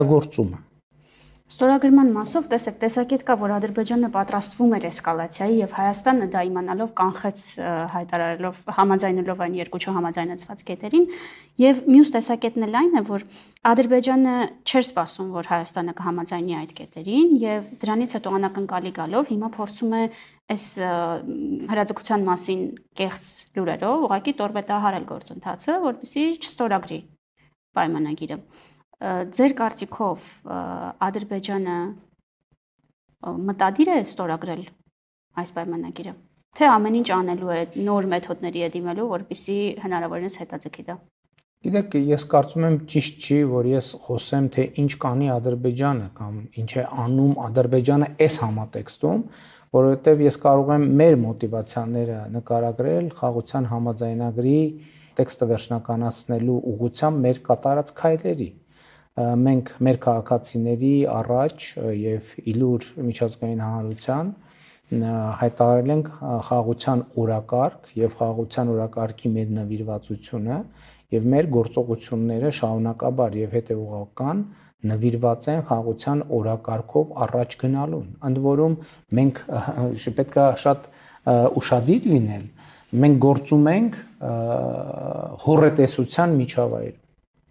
Գործումը։ Ստորագրման մասով տեսեք, տեսակետ կա, որ Ադրբեջանը պատրաստվում էր էսկալացիայի եւ Հայաստանը դա իմանալով կանխեց հայտարարելով համաձայնելով այն երկու չհամաձայնեցված կետերին եւ մյուս տեսակետն էլ այն է, որ Ադրբեջանը չէր սպասում, որ Հայաստանը կհամաձայնի այդ կետերին եւ դրանից հետո անակնկալի գալով հիմա փորձում է այս հրաձգության մասին կեղծ լուրերով ուղղակի տորպեդահարել գործընթացը, որպեսզի չստորագրի պայմանագիրը։ Ձեր կարծիքով Ադրբեջանը մտադիր է ստորագրել այս պայմանագիրը, թե ամեն ինչ անելու է նոր մեթոդների է դիմելու, որպեսզի հնարավորինս հետաձգի դա։ Գիտեք, ես կարծում եմ ճիշտ չի, որ ես խոսեմ, թե ինչ կանի Ադրբեջանը կամ ինչ է անում Ադրբեջանը այս համատեքստում, որովհետև ես կարող եմ մեր մոտիվացիաները նկարագրել խաղաղության համաձայնագրի տեքստը վերջնականացնելու ուղղությամբ մեր կատարած քայլերի։ Մենք մեր քաղաքացիների առաջ եւ իլուր միջազգային հանրության հայտարարել ենք խաղաղության օրակարգ եւ խաղաղության օրակարգի մեր նվիրվածությունը եւ մեր գործողությունները շարունակաբար եւ հետեւողական նվիրված են խաղաղության օրակարգով առաջ գնալուն։ Ընդ որում մենք պետք է շատ ուշադիր լինել, մենք գործում ենք հոռետեսության միջավայրում։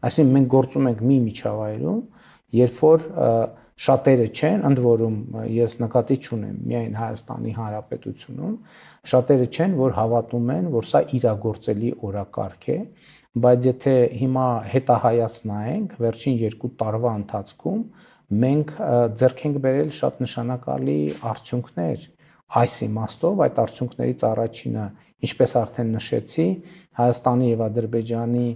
Այսինքն մենք գործում ենք մի միջավայրում, երբ որ շատերը չեն, ընդ որում ես նկատի չունեմ միայն Հայաստանի Հանրապետությունում, շատերը չեն, որ հավատում են, որ սա իրագործելի օրակարգ է, բայց եթե հիմա հետահայացնենք վերջին 2 տարվա ընթացքում մենք ձեռք ենք բերել շատ նշանակալի արդյունքներ այս իմաստով, այդ արդյունքներից առաջինը, ինչպես արդեն նշեցի, Հայաստանի եւ Ադրբեջանի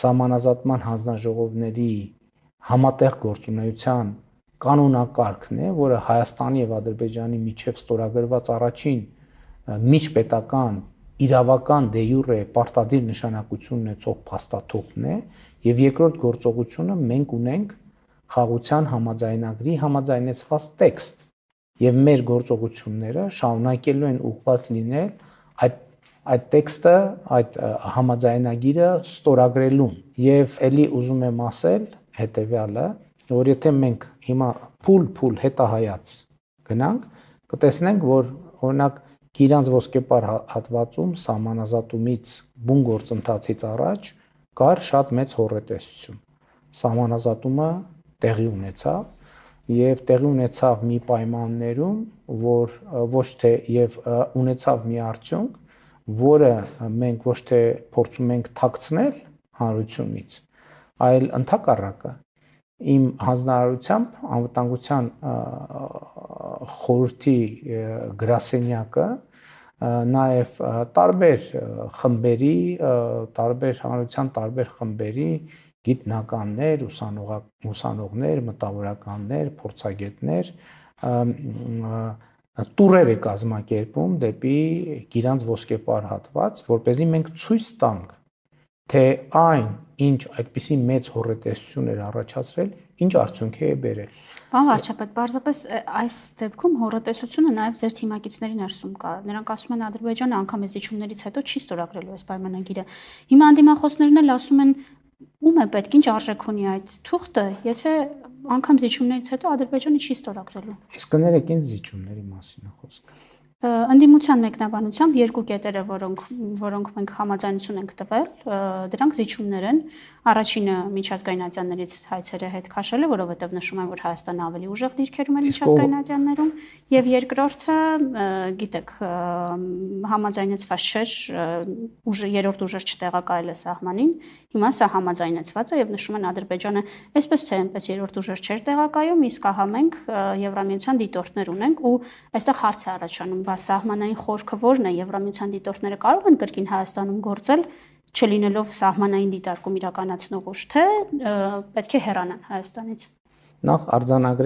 սահմանազատման հանձնաժողովների համատեղ գործունեության կանոնակարգն է, որը Հայաստանի եւ Ադրբեջանի միջև ստորագրված առաջին միջպետական իրավական դե յուրե պարտադիր նշանակություն ունեցող փաստաթուղթն է, եւ երկրորդ գործողությունը մենք ունենք խաղաղության համաձայնագրի համաձայնեցված տեքստ, եւ մեր գործողությունները շարունակելու են ուղղված լինել այդ տեքստը, այդ համաձայնագիրը ստորագրելուն։ Եվ ելի ուզում եմ ասել հետեւյալը, որ եթե մենք հիմա փուլ հետահայաց գնանք, կտեսնենք, որ օրինակ Գիրանց ոսկեպար հատվածում սահմանազատումից բուն գործընթացից առաջ կար շատ մեծ հոռետեսություն։ Սահմանազատումը տեղի ունեցավ եւ տեղի ունեցավ մի պայմաններում, որ ոչ թե եւ ունեցավ մի արդյունք, որը մենք ոչ թե փորձում ենք թաքցնել հանրությունից, այլ ընդհակառակը իմ հանձնարարությամբ անվտանգության խորհրդի գրասենյակը նաև տարբեր խմբերի, տարբեր հանրության տարբեր խմբերի գիտնականներ, ուսանողներ, մտավորականներ, փորձագետներ տուրեր է կազմակերպում դեպի Գիրանց ոսկեպար հատված, որպեսզի մենք ցույց տանք, թե այն, ինչ այդպիսի մեծ հոռետեսություն էր առաջացրել, ինչ արդյունքի է բերել։ Պարոն վարչապետ, պարզապես այս դեպքում հոռետեսությունը նաև ձեր թիմակիցների ներսում կա։ Նրանք ասում են Ադրբեջանը անգամ զիջումներից հետո չի ստորագրելու այս պայմանագիրը։ Հիմա անդիմախոսներն էլ ասում են ում է պետք, ինչ արժեք ունի այդ թուղթը, եթե անգամ զիջումներից հետո Ադրբեջանը չի ստորագրելու։ Իսկ կներեք ինձ զիջումների մասին է խոսքը։ Ընդդիմության մեկնաբանությամբ երկու կետերը, որոնք մենք համաձայնություն ենք տվել, դրանք զիջումներ են։ Առաջինը միջազգային ատյաններից հայցերը հետ քաշելը, որովհետև նշում են, որ Հայաստանը ավելի ուժեղ դիրքերում է միջազգային ատյաններում, եւ երկրորդը, գիտեք, համաձայնեցված չէր, երրորդ ուժեր չտեղակայել է սահմանին, հիմա սա համաձայնեցված է եւ նշում են Ադրբեջանը այսպես թե այնպես երրորդ ուժեր չէր տեղակայում, իսկ ահա մենք Եվրամիության դիտորդներ ունենք ու այստեղ հարց է առաջանում, բա սահմանային խորքը ո՞րն է, Եվրամիության դիտորդները կարող են կրկին Հայաստանում գործել չլինելով սահմանային դիտարկում իրականացնող ուժ, թե պետք է հեռանան Հայաստանից։ Նախ արձանագրենք